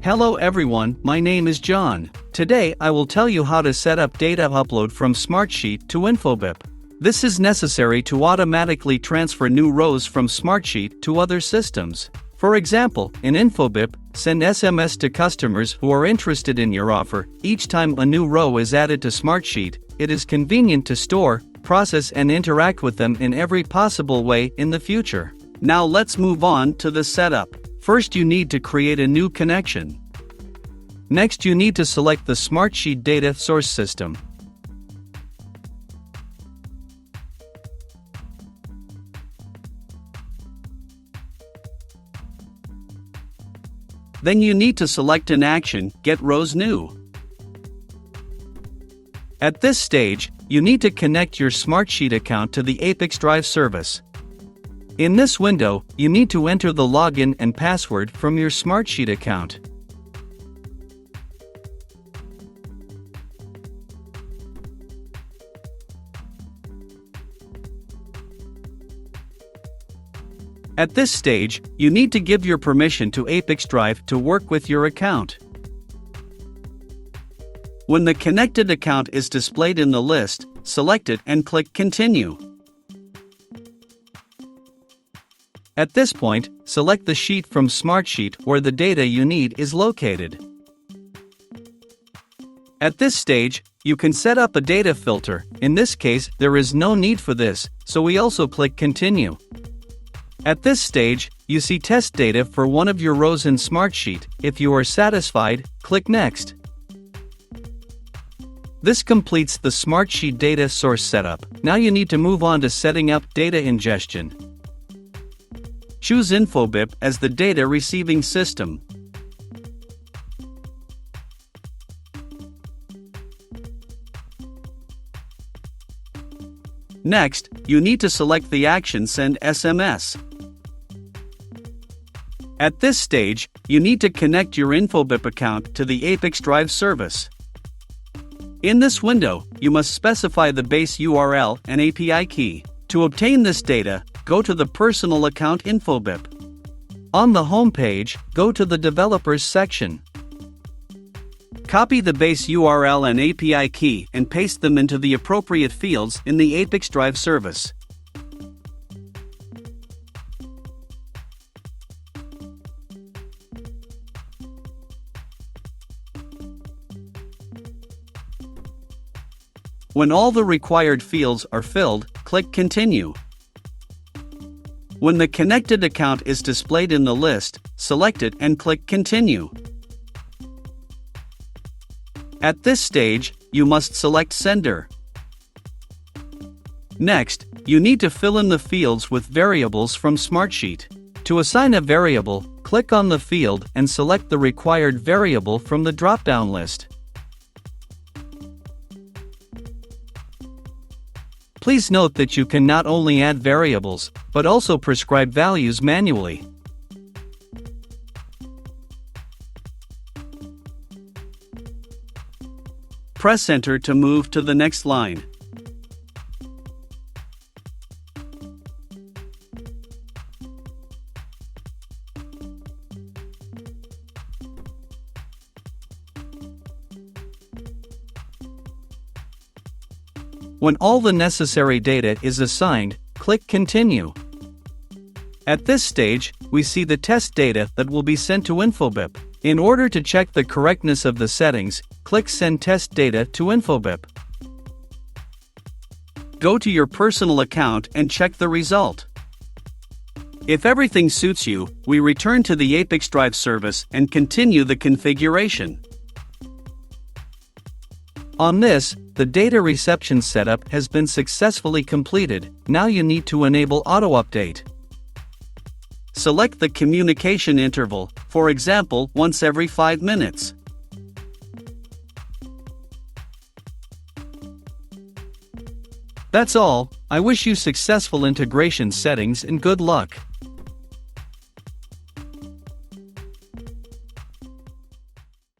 Hello everyone, my name is John. Today I will tell you how to set up data upload from Smartsheet to Infobip. This is necessary to automatically transfer new rows from Smartsheet to other systems. For example, in Infobip, send SMS to customers who are interested in your offer. Each time a new row is added to Smartsheet, it is convenient to store, process and interact with them in every possible way in the future. Now let's move on to the setup. First you need to create a new connection. Next you need to select the Smartsheet data source system. Then you need to select an action, Get Rows New. At this stage, you need to connect your Smartsheet account to the ApiX-Drive service. In this window, you need to enter the login and password from your Smartsheet account. At this stage, you need to give your permission to ApiX-Drive to work with your account. When the connected account is displayed in the list, select it and click Continue. At this point, select the sheet from Smartsheet where the data you need is located. At this stage, you can set up a data filter. In this case, there is no need for this, so we also click Continue. At this stage, you see test data for one of your rows in Smartsheet. If you are satisfied, click Next. This completes the Smartsheet data source setup. Now you need to move on to setting up data ingestion. Choose Infobip as the data receiving system. Next, you need to select the action Send SMS. At this stage, you need to connect your Infobip account to the ApiX-Drive service. In this window, you must specify the base URL and API key. To obtain this data, go to the Personal Account Infobip. On the home page, go to the Developers section. Copy the base URL and API key and paste them into the appropriate fields in the ApiX-Drive service. When all the required fields are filled, click Continue. When the connected account is displayed in the list, select it and click Continue. At this stage, you must select Sender. Next, you need to fill in the fields with variables from Smartsheet. To assign a variable, click on the field and select the required variable from the drop-down list. Please note that you can not only add variables, but also prescribe values manually. Press Enter to move to the next line. When all the necessary data is assigned, click Continue. At this stage, we see the test data that will be sent to Infobip. In order to check the correctness of the settings, click Send Test Data to Infobip. Go to your personal account and check the result. If everything suits you, we return to the ApiX-Drive service and continue the configuration. On this, the data reception setup has been successfully completed. Now you need to enable auto-update. Select the communication interval, for example, once every 5 minutes. That's all. I wish you successful integration settings and good luck.